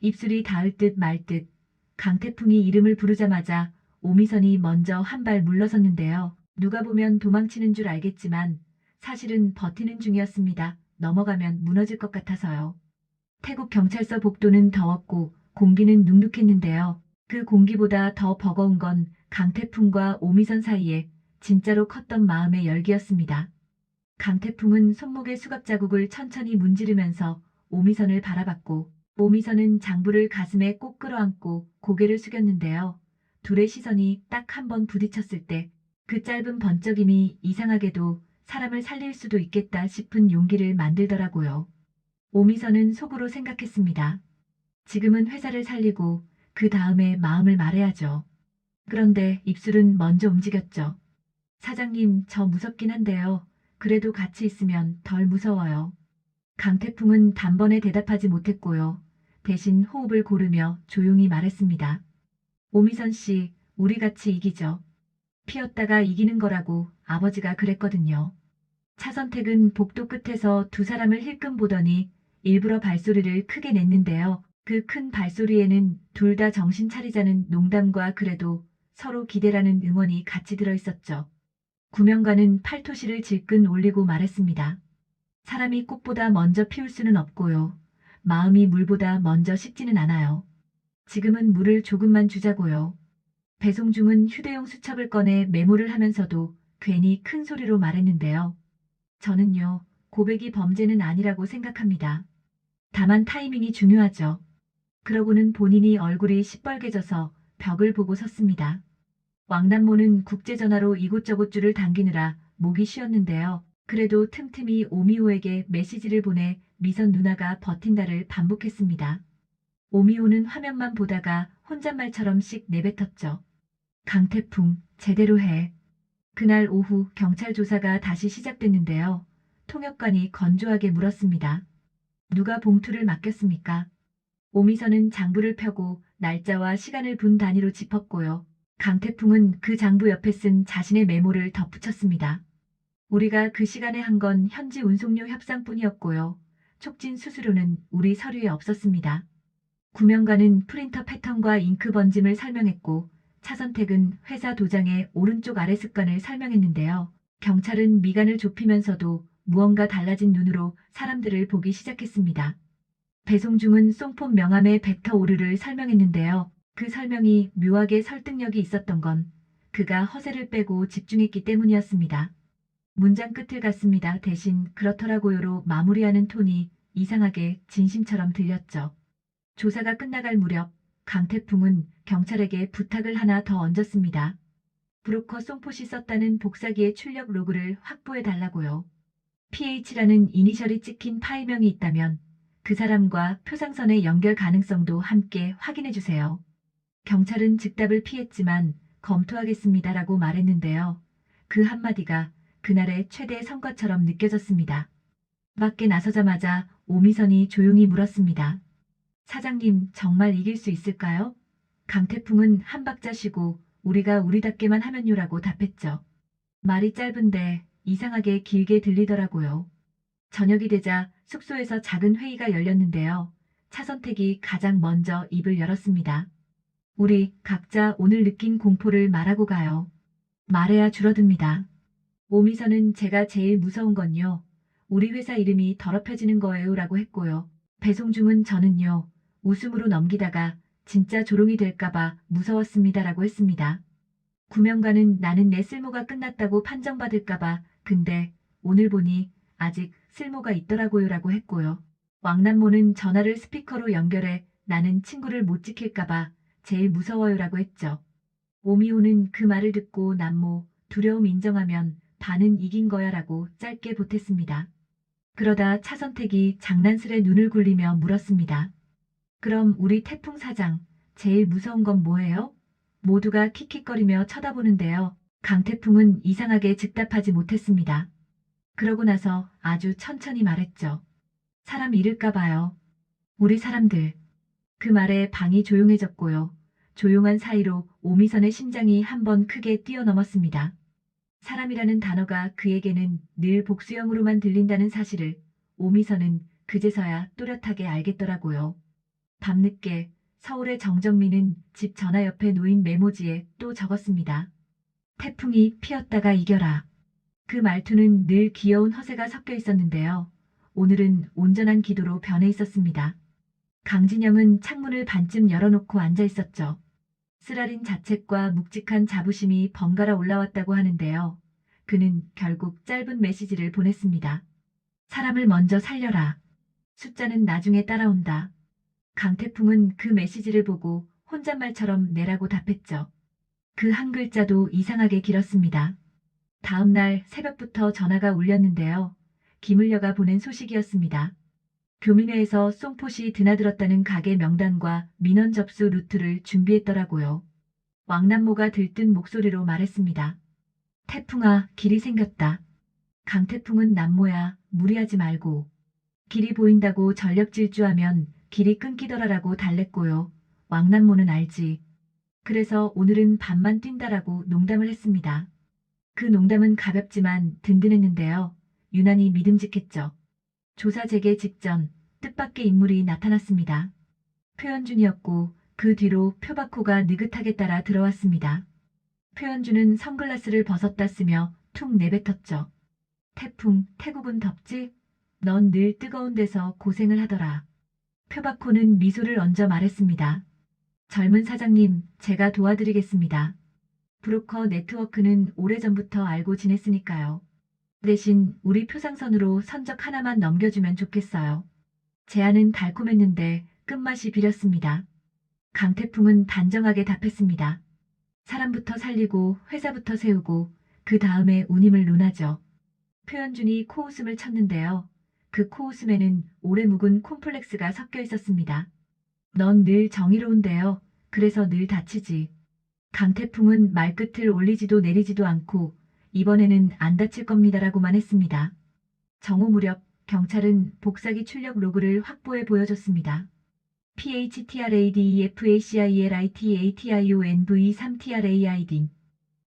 입술이 닿을 듯 말 듯 강태풍이 이름을 부르자마자 오미선이 먼저 한 발 물러섰는데요. 누가 보면 도망치는 줄 알겠지만 사실은 버티는 중이었습니다. 넘어가면 무너질 것 같아서요. 태국 경찰서 복도는 더웠고 공기는 눅눅했는데요. 그 공기보다 더 버거운 건 강태풍과 오미선 사이에 진짜로 컸던 마음의 열기였습니다. 강태풍은 손목의 수갑 자국을 천천히 문지르면서 오미선을 바라봤고 오미선은 장부를 가슴에 꼭 끌어안고 고개를 숙였는데요. 둘의 시선이 딱 한 번 부딪혔을 때 그 짧은 번쩍임이 이상하게도 사람을 살릴 수도 있겠다 싶은 용기를 만들더라고요. 오미선은 속으로 생각했습니다. 지금은 회사를 살리고 그 다음에 마음을 말해야죠. 그런데 입술은 먼저 움직였죠. 사장님, 저 무섭긴 한데요. 그래도 같이 있으면 덜 무서워요. 강태풍은 단번에 대답하지 못했고요. 대신 호흡을 고르며 조용히 말했습니다. 오미선 씨, 우리 같이 이기죠. 피었다가 이기는 거라고 아버지가 그랬거든요. 차선택은 복도 끝에서 두 사람을 힐끔 보더니 일부러 발소리를 크게 냈는데요. 그 큰 발소리에는 둘 다 정신 차리자는 농담과 그래도 서로 기대라는 응원이 같이 들어있었죠. 구명관은 팔토시를 질끈 올리고 말했습니다. 사람이 꽃보다 먼저 피울 수는 없고요. 마음이 물보다 먼저 식지는 않아요. 지금은 물을 조금만 주자고요. 배송중은 휴대용 수첩을 꺼내 메모를 하면서도 괜히 큰 소리로 말했는데요. 저는요, 고백이 범죄는 아니라고 생각합니다. 다만 타이밍이 중요하죠. 그러고는 본인이 얼굴이 시뻘개져서 벽을 보고 섰습니다. 왕남모는 국제전화로 이곳저곳 줄을 당기느라 목이 쉬었는데요. 그래도 틈틈이 오미호에게 메시지를 보내 미선 누나가 버틴다를 반복했습니다. 오미호는 화면만 보다가 혼잣말처럼 씩 내뱉었죠. 강태풍, 제대로 해. 그날 오후 경찰 조사가 다시 시작됐는데요. 통역관이 건조하게 물었습니다. 누가 봉투를 맡겼습니까? 오미선은 장부를 펴고 날짜와 시간을 분 단위로 짚었고요. 강태풍은 그 장부 옆에 쓴 자신의 메모를 덧붙였습니다. 우리가 그 시간에 한 건 현지 운송료 협상뿐이었고요. 촉진 수수료는 우리 서류에 없었습니다. 구명관은 프린터 패턴과 잉크 번짐을 설명했고 차선택은 회사 도장의 오른쪽 아래 습관을 설명했는데요. 경찰은 미간을 좁히면서도 무언가 달라진 눈으로 사람들을 보기 시작했습니다. 배송중은 송폰 명함의 벡터 오류를 설명했는데요. 그 설명이 묘하게 설득력이 있었던 건 그가 허세를 빼고 집중했기 때문이었습니다. 문장 끝을 갔습니다. 대신 그렇더라고요로 마무리하는 톤이 이상하게 진심처럼 들렸죠. 조사가 끝나갈 무렵 강태풍은 경찰에게 부탁을 하나 더 얹었습니다. 브로커 송포시 썼다는 복사기의 출력 로그를 확보해 달라고요. PH라는 이니셜이 찍힌 파일명이 있다면 그 사람과 표상선의 연결 가능성도 함께 확인해 주세요. 경찰은 즉답을 피했지만 검토하겠습니다라고 말했는데요. 그 한마디가 그날의 최대 성과처럼 느껴졌습니다. 밖에 나서자마자 오미선이 조용히 물었습니다. 사장님, 정말 이길 수 있을까요? 강태풍은 한 박자 쉬고 우리가 우리답게만 하면요라고 답했죠. 말이 짧은데 이상하게 길게 들리더라고요. 저녁이 되자 숙소에서 작은 회의가 열렸는데요. 차선택이 가장 먼저 입을 열었습니다. 우리 각자 오늘 느낀 공포를 말하고 가요. 말해야 줄어듭니다. 오미선은 제가 제일 무서운 건요. 우리 회사 이름이 더럽혀지는 거예요 라고 했고요. 배송중은 저는요. 웃음으로 넘기다가 진짜 조롱이 될까봐 무서웠습니다라고 했습니다. 구명관은 나는 내 쓸모가 끝났다고 판정받을까봐 근데 오늘 보니 아직 쓸모가 있더라고요라고 했고요. 왕남모는 전화를 스피커로 연결해 나는 친구를 못 지킬까봐 제일 무서워요라고 했죠. 오미호는 그 말을 듣고 남모 두려움 인정하면 반은 이긴 거야라고 짧게 보탰습니다. 그러다 차선택이 장난스레 눈을 굴리며 물었습니다. 그럼 우리 태풍 사장 제일 무서운 건 뭐예요? 모두가 킥킥거리며 쳐다보는데요. 강태풍은 이상하게 즉답하지 못했습니다. 그러고 나서 아주 천천히 말했죠. 사람 잃을까 봐요. 우리 사람들. 그 말에 방이 조용해졌고요. 조용한 사이로 오미선의 심장이 한번 크게 뛰어넘었습니다. 사람이라는 단어가 그에게는 늘 복수형으로만 들린다는 사실을 오미선은 그제서야 또렷하게 알겠더라고요. 밤늦게 서울의 정정민은 집 전화 옆에 놓인 메모지에 또 적었습니다. 태풍이 피었다가 이겨라. 그 말투는 늘 귀여운 허세가 섞여 있었는데요. 오늘은 온전한 기도로 변해 있었습니다. 강진영은 창문을 반쯤 열어놓고 앉아 있었죠. 쓰라린 자책과 묵직한 자부심이 번갈아 올라왔다고 하는데요. 그는 결국 짧은 메시지를 보냈습니다. 사람을 먼저 살려라. 숫자는 나중에 따라온다. 강태풍은 그 메시지를 보고 혼잣말처럼 내라고 답했죠. 그 한 글자도 이상하게 길었습니다. 다음 날 새벽부터 전화가 울렸는데요. 김을려가 보낸 소식이었습니다. 교민회에서 송포시 드나들었다는 가게 명단과 민원 접수 루트를 준비했더라고요. 왕남모가 들뜬 목소리로 말했습니다. 태풍아, 길이 생겼다. 강태풍은 남모야, 무리하지 말고. 길이 보인다고 전력 질주하면 길이 끊기더라라고 달랬고요. 왕남모는 알지. 그래서 오늘은 밤만 뛴다라고 농담을 했습니다. 그 농담은 가볍지만 든든했는데요. 유난히 믿음직했죠. 조사 재개 직전 뜻밖의 인물이 나타났습니다. 표현준이었고 그 뒤로 표바코가 느긋하게 따라 들어왔습니다. 표현준은 선글라스를 벗었다 쓰며 툭 내뱉었죠. 태풍, 태국은 덥지? 넌 늘 뜨거운 데서 고생을 하더라. 표바코는 미소를 얹어 말했습니다. 젊은 사장님, 제가 도와드리겠습니다. 브로커 네트워크는 오래전부터 알고 지냈으니까요. 대신 우리 표상선으로 선적 하나만 넘겨주면 좋겠어요. 제안은 달콤했는데 끝맛이 비렸습니다. 강태풍은 단정하게 답했습니다. 사람부터 살리고 회사부터 세우고 그 다음에 운임을 논하죠. 표현준이 코웃음을 쳤는데요. 그 코웃음에는 오래 묵은 콤플렉스가 섞여 있었습니다. 넌 늘 정의로운데요. 그래서 늘 다치지. 강태풍은 말끝을 올리지도 내리지도 않고 이번에는 안 다칠 겁니다라고만 했습니다. 정오 무렵 경찰은 복사기 출력 로그를 확보해 보여줬습니다. PHTRADFACILITATIONV3TRAID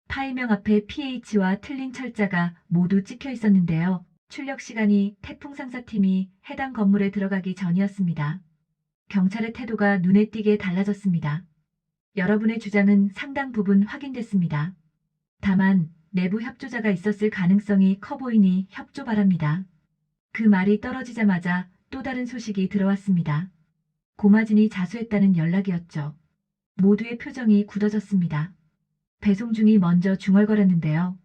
파일명 앞에 PH와 틀린 철자가 모두 찍혀 있었는데요. 출력 시간이 태풍 상사팀이 해당 건물에 들어가기 전이었습니다. 경찰의 태도가 눈에 띄게 달라졌습니다. 여러분의 주장은 상당 부분 확인됐습니다. 다만 내부 협조자가 있었을 가능성이 커 보이니 협조 바랍니다. 그 말이 떨어지자마자 또 다른 소식이 들어왔습니다. 고마진이 자수했다는 연락이었죠. 모두의 표정이 굳어졌습니다. 배송중이 먼저 중얼거렸는데요.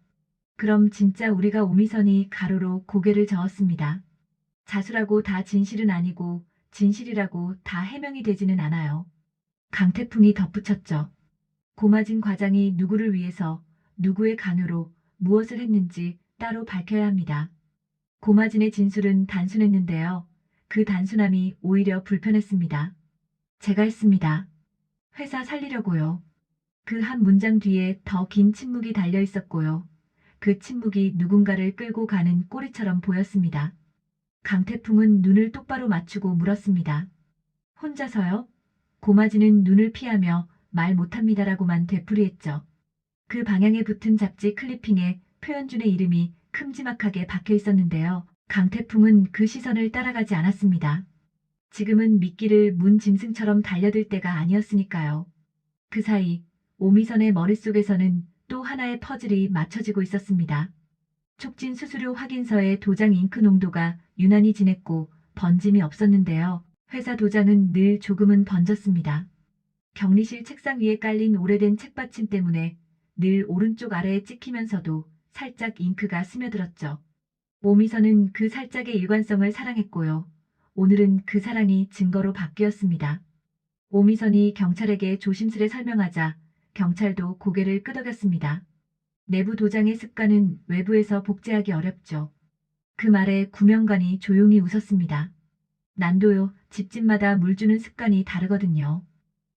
그럼 진짜 우리가 오미선이 가로로 고개를 저었습니다. 자수라고 다 진실은 아니고 진실이라고 다 해명이 되지는 않아요. 강태풍이 덧붙였죠. 고마진 과장이 누구를 위해서 누구의 강요로 무엇을 했는지 따로 밝혀야 합니다. 고마진의 진술은 단순했는데요. 그 단순함이 오히려 불편했습니다. 제가 했습니다. 회사 살리려고요. 그 한 문장 뒤에 더 긴 침묵이 달려 있었고요. 그 침묵이 누군가를 끌고 가는 꼬리처럼 보였습니다. 강태풍은 눈을 똑바로 맞추고 물었습니다. 혼자서요? 고마진은 눈을 피하며 말 못합니다라고만 되풀이했죠. 그 방향에 붙은 잡지 클리핑에 표현준의 이름이 큼지막하게 박혀 있었는데요. 강태풍은 그 시선을 따라가지 않았습니다. 지금은 미끼를 문 짐승처럼 달려들 때가 아니었으니까요. 그 사이 오미선의 머릿속에서는 또 하나의 퍼즐이 맞춰지고 있었습니다. 촉진 수수료 확인서의 도장 잉크 농도가 유난히 진했고 번짐이 없었는데요. 회사 도장은 늘 조금은 번졌습니다. 격리실 책상 위에 깔린 오래된 책받침 때문에 늘 오른쪽 아래에 찍히면서도 살짝 잉크가 스며들었죠. 오미선은 그 살짝의 일관성을 사랑했고요. 오늘은 그 사랑이 증거로 바뀌었습니다. 오미선이 경찰에게 조심스레 설명하자 경찰도 고개를 끄덕였습니다. 내부 도장의 습관은 외부에서 복제하기 어렵죠. 그 말에 구명관이 조용히 웃었습니다. 난도요, 집집마다 물 주는 습관이 다르거든요.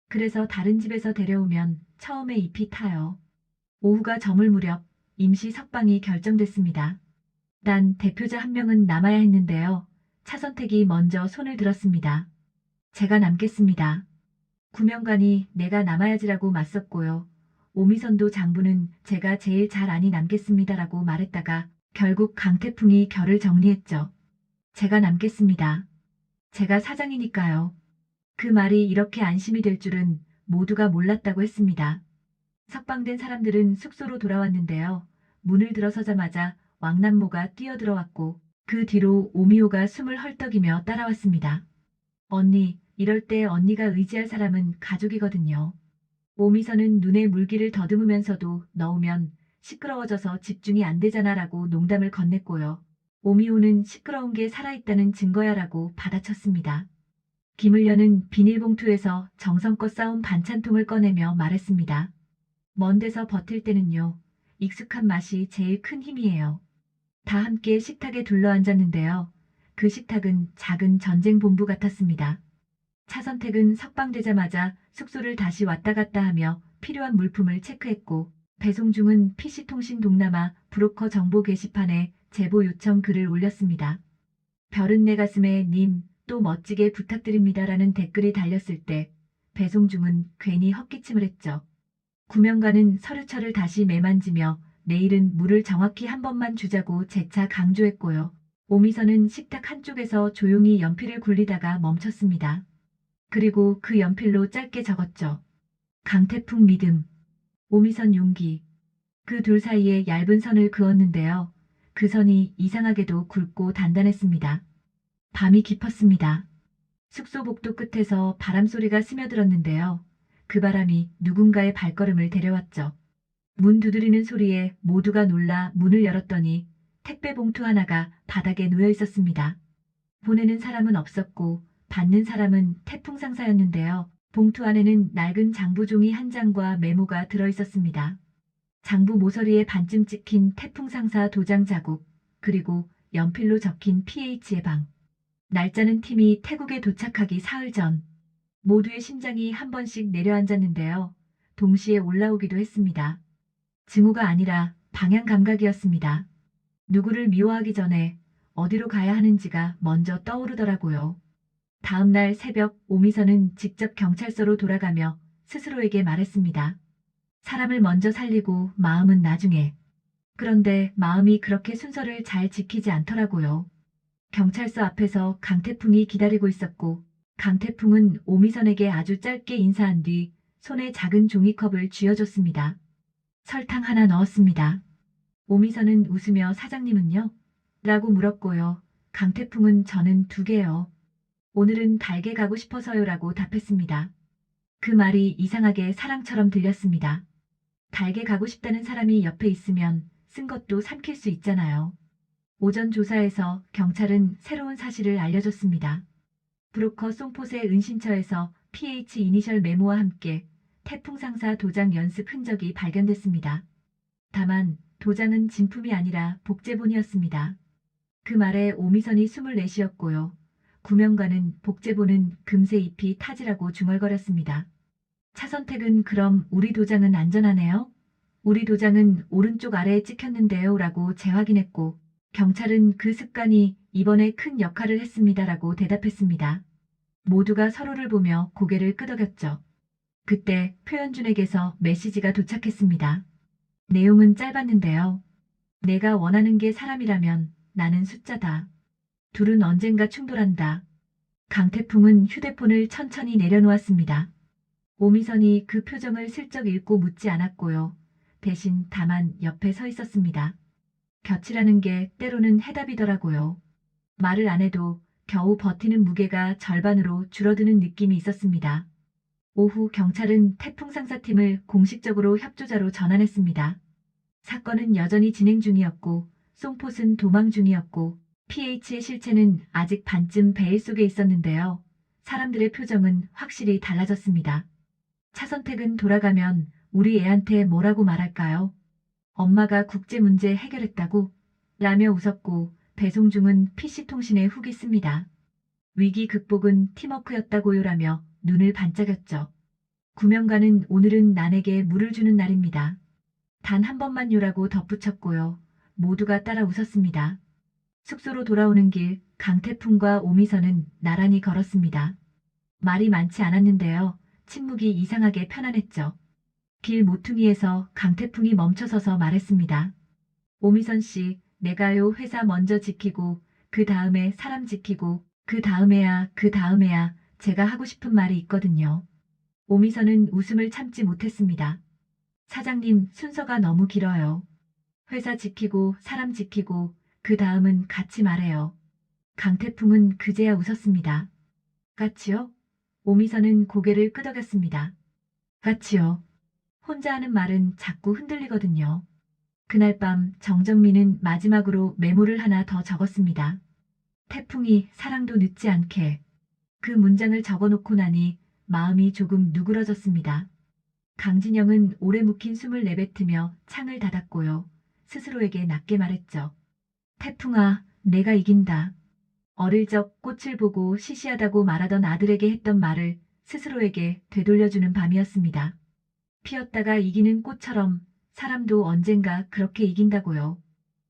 그래서 다른 집에서 데려오면 처음에 잎이 타요. 오후가 저물 무렵 임시 석방이 결정됐습니다. 단 대표자 한 명은 남아야 했는데요. 차선택이 먼저 손을 들었습니다. 제가 남겠습니다. 구명관이 내가 남아야지라고 맞섰고요. 오미선도 장부는 제가 제일 잘 아니 남겠습니다라고 말했다가 결국 강태풍이 결을 정리했죠. 제가 남겠습니다. 제가 사장이니까요. 그 말이 이렇게 안심이 될 줄은 모두가 몰랐다고 했습니다. 석방된 사람들은 숙소로 돌아왔는데요. 문을 들어서자마자 왕남모가 뛰어들어왔고 그 뒤로 오미호가 숨을 헐떡이며 따라왔습니다. 언니, 이럴 때 언니가 의지할 사람은 가족이거든요. 오미선은 눈에 물기를 더듬으면서도 넣으면 시끄러워져서 집중이 안 되잖아라고 농담을 건넸고요. 오미호는 시끄러운 게 살아있다는 증거야라고 받아쳤습니다. 김을려는 비닐봉투에서 정성껏 싸온 반찬통을 꺼내며 말했습니다. 먼 데서 버틸 때는요. 익숙한 맛이 제일 큰 힘이에요. 다 함께 식탁에 둘러앉았는데요. 그 식탁은 작은 전쟁 본부 같았습니다. 차선택은 석방되자마자 숙소를 다시 왔다 갔다 하며 필요한 물품을 체크했고 배송중은 PC통신 동남아 브로커 정보 게시판에 제보 요청 글을 올렸습니다. 별은 내 가슴에 님 또 멋지게 부탁드립니다라는 댓글이 달렸을 때 배송중은 괜히 헛기침을 했죠. 구명관은 서류철을 다시 매만지며 내일은 물을 정확히 한 번만 주자고 재차 강조했고요. 오미선은 식탁 한쪽에서 조용히 연필을 굴리다가 멈췄습니다. 그리고 그 연필로 짧게 적었죠. 강태풍 믿음, 오미선 용기. 그 둘 사이에 얇은 선을 그었는데요. 그 선이 이상하게도 굵고 단단했습니다. 밤이 깊었습니다. 숙소 복도 끝에서 바람소리가 스며들었는데요. 그 바람이 누군가의 발걸음을 데려왔죠. 문 두드리는 소리에 모두가 놀라 문을 열었더니 택배 봉투 하나가 바닥에 놓여 있었습니다. 보내는 사람은 없었고 받는 사람은 태풍 상사였는데요. 봉투 안에는 낡은 장부 종이 한 장과 메모가 들어 있었습니다. 장부 모서리에 반쯤 찍힌 태풍 상사 도장 자국, 그리고 연필로 적힌 PH의 방. 날짜는 팀이 태국에 도착하기 사흘 전. 모두의 심장이 한 번씩 내려앉았는데요. 동시에 올라오기도 했습니다. 증오가 아니라 방향 감각이었습니다. 누구를 미워하기 전에 어디로 가야 하는지가 먼저 떠오르더라고요. 다음 날 새벽 오미선은 직접 경찰서로 돌아가며 스스로에게 말했습니다. 사람을 먼저 살리고 마음은 나중에. 그런데 마음이 그렇게 순서를 잘 지키지 않더라고요. 경찰서 앞에서 강태풍이 기다리고 있었고 강태풍은 오미선에게 아주 짧게 인사한 뒤 손에 작은 종이컵을 쥐어줬습니다. 설탕 하나 넣었습니다. 오미선은 웃으며 사장님은요? 라고 물었고요. 강태풍은 저는 2개요. 오늘은 달게 가고 싶어서요 라고 답했습니다. 그 말이 이상하게 사랑처럼 들렸습니다. 달게 가고 싶다는 사람이 옆에 있으면 쓴 것도 삼킬 수 있잖아요. 오전 조사에서 경찰은 새로운 사실을 알려줬습니다. 브로커 송폿의 은신처에서 PH 이니셜 메모와 함께 태풍 상사 도장 연습 흔적이 발견됐습니다. 다만 도장은 진품이 아니라 복제본이었습니다. 그 말에 오미선이 숨을 내쉬었고요. 구명관은 복제본은 금세 잎이 타지라고 중얼거렸습니다. 차선택은 그럼 우리 도장은 안전하네요? 우리 도장은 오른쪽 아래에 찍혔는데요 라고 재확인했고 경찰은 그 습관이 이번에 큰 역할을 했습니다라고 대답했습니다. 모두가 서로를 보며 고개를 끄덕였죠. 그때 표현준에게서 메시지가 도착했습니다. 내용은 짧았는데요. 내가 원하는 게 사람이라면 나는 숫자다. 둘은 언젠가 충돌한다. 강태풍은 휴대폰을 천천히 내려놓았습니다. 오미선이 그 표정을 슬쩍 읽고 묻지 않았고요. 대신 다만 옆에 서 있었습니다. 곁이라는 게 때로는 해답이더라고요. 말을 안 해도 겨우 버티는 무게가 절반으로 줄어드는 느낌이 있었습니다. 오후 경찰은 태풍 상사팀을 공식적으로 협조자로 전환했습니다. 사건은 여전히 진행 중이었고 송폿은 도망 중이었고 PH의 실체는 아직 반쯤 베일 속에 있었는데요. 사람들의 표정은 확실히 달라졌습니다. 차선택은 돌아가면 우리 애한테 뭐라고 말할까요? 엄마가 국제 문제 해결했다고? 라며 웃었고 배송중은 PC통신에 훅이 씁니다. 위기 극복은 팀워크였다고요라며 눈을 반짝였죠. 구명관은 오늘은 난에게 물을 주는 날입니다. 단 한 번만 요라고 덧붙였고요. 모두가 따라 웃었습니다. 숙소로 돌아오는 길 강태풍과 오미선은 나란히 걸었습니다. 말이 많지 않았는데요. 침묵이 이상하게 편안했죠. 길 모퉁이에서 강태풍이 멈춰서서 말했습니다. 오미선 씨, 내가요 회사 먼저 지키고 그 다음에 사람 지키고 그 다음에야 제가 하고 싶은 말이 있거든요. 오미선은 웃음을 참지 못했습니다. 사장님, 순서가 너무 길어요. 회사 지키고 사람 지키고 그 다음은 같이 말해요. 강태풍은 그제야 웃었습니다. 같이요? 오미선은 고개를 끄덕였습니다. 같이요. 혼자 하는 말은 자꾸 흔들리거든요. 그날 밤 정정민은 마지막으로 메모를 하나 더 적었습니다. 태풍이 사랑도 늦지 않게. 그 문장을 적어놓고 나니 마음이 조금 누그러졌습니다. 강진영은 오래 묵힌 숨을 내뱉으며 창을 닫았고요. 스스로에게 낮게 말했죠. 태풍아, 내가 이긴다. 어릴 적 꽃을 보고 시시하다고 말하던 아들에게 했던 말을 스스로에게 되돌려주는 밤이었습니다. 피었다가 이기는 꽃처럼 사람도 언젠가 그렇게 이긴다고요.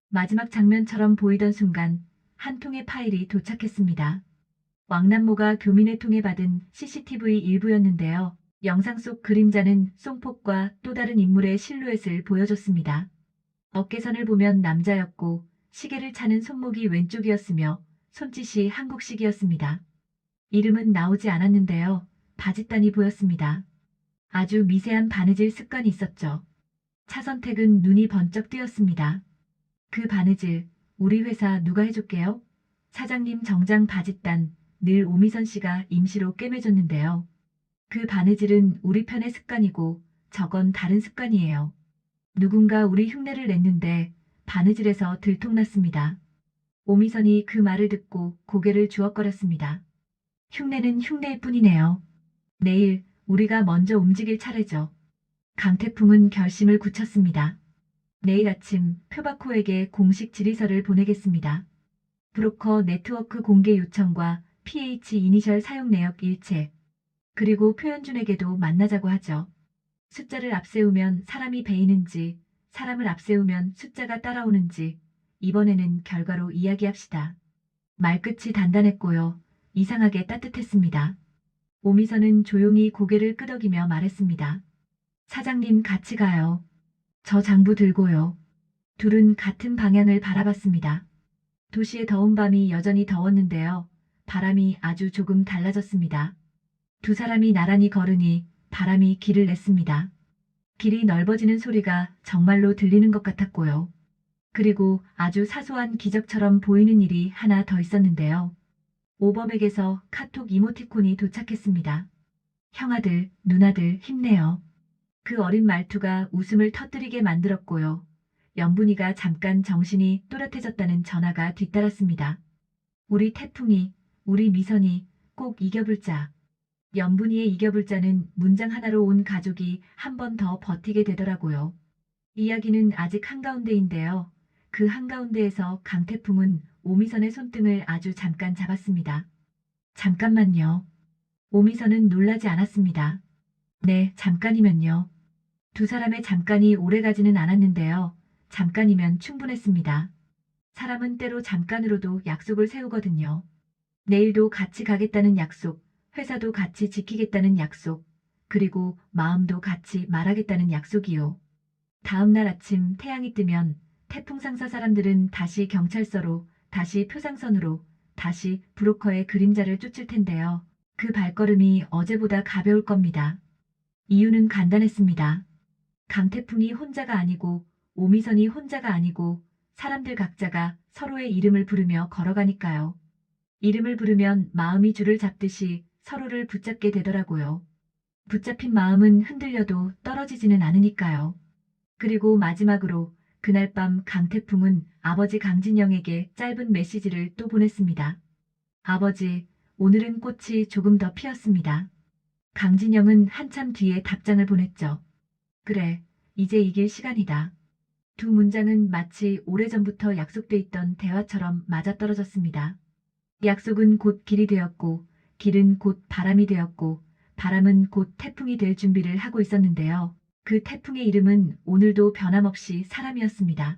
마지막 장면처럼 보이던 순간 한 통의 파일이 도착했습니다. 왕남모가 교민회 통해 받은 CCTV 일부였는데요. 영상 속 그림자는 송폭과 또 다른 인물의 실루엣을 보여줬습니다. 어깨선을 보면 남자였고 시계를 차는 손목이 왼쪽이었으며 손짓이 한국식이었습니다. 이름은 나오지 않았는데요. 바짓단이 보였습니다. 아주 미세한 바느질 습관이 있었죠. 차 선택은 눈이 번쩍 뜨였습니다. 그 바느질, 우리 회사 누가 해줄게요? 사장님 정장 바짓단, 늘 오미선 씨가 임시로 꿰매줬는데요. 그 바느질은 우리 편의 습관이고 저건 다른 습관이에요. 누군가 우리 흉내를 냈는데 바느질에서 들통났습니다. 오미선이 그 말을 듣고 고개를 주걱거렸습니다. 흉내는 흉내일 뿐이네요. 내일 우리가 먼저 움직일 차례죠. 강태풍은 결심을 굳혔습니다. 내일 아침 표바코에게 공식 질의서를 보내겠습니다. 브로커 네트워크 공개 요청과 PH 이니셜 사용 내역 일체. 그리고 표현준에게도 만나자고 하죠. 숫자를 앞세우면 사람이 베이는지, 사람을 앞세우면 숫자가 따라오는지, 이번에는 결과로 이야기합시다. 말끝이 단단했고요. 이상하게 따뜻했습니다. 오미선은 조용히 고개를 끄덕이며 말했습니다. 사장님 같이 가요. 저 장부 들고요. 둘은 같은 방향을 바라봤습니다. 도시의 더운 밤이 여전히 더웠는데요. 바람이 아주 조금 달라졌습니다. 두 사람이 나란히 걸으니 바람이 길을 냈습니다. 길이 넓어지는 소리가 정말로 들리는 것 같았고요. 그리고 아주 사소한 기적처럼 보이는 일이 하나 더 있었는데요. 오범에게서 카톡 이모티콘이 도착했습니다. 형아들, 누나들 힘내요. 그 어린 말투가 웃음을 터뜨리게 만들었고요. 연분이가 잠깐 정신이 또렷해졌다는 전화가 뒤따랐습니다. 우리 태풍이, 우리 미선이 꼭 이겨불자. 연분이의 이겨불자는 문장 하나로 온 가족이 한 번 더 버티게 되더라고요. 이야기는 아직 한가운데인데요. 그 한가운데에서 강태풍은 오미선의 손등을 아주 잠깐 잡았습니다. 잠깐만요. 오미선은 놀라지 않았습니다. 네, 잠깐이면요. 두 사람의 잠깐이 오래가지는 않았는데요. 잠깐이면 충분했습니다. 사람은 때로 잠깐으로도 약속을 세우거든요. 내일도 같이 가겠다는 약속, 회사도 같이 지키겠다는 약속, 그리고 마음도 같이 말하겠다는 약속이요. 다음 날 아침 태양이 뜨면 태풍 상사 사람들은 다시 경찰서로, 다시 표상선으로, 다시 브로커의 그림자를 쫓을 텐데요. 그 발걸음이 어제보다 가벼울 겁니다. 이유는 간단했습니다. 강태풍이 혼자가 아니고 오미선이 혼자가 아니고 사람들 각자가 서로의 이름을 부르며 걸어가니까요. 이름을 부르면 마음이 줄을 잡듯이 서로를 붙잡게 되더라고요. 붙잡힌 마음은 흔들려도 떨어지지는 않으니까요. 그리고 마지막으로 그날 밤 강태풍은 아버지 강진영에게 짧은 메시지를 또 보냈습니다. 아버지, 오늘은 꽃이 조금 더 피었습니다. 강진영은 한참 뒤에 답장을 보냈죠. 그래, 이제 이길 시간이다. 두 문장은 마치 오래전부터 약속돼 있던 대화처럼 맞아떨어졌습니다. 약속은 곧 길이 되었고, 길은 곧 바람이 되었고, 바람은 곧 태풍이 될 준비를 하고 있었는데요. 그 태풍의 이름은 오늘도 변함없이 사람이었습니다.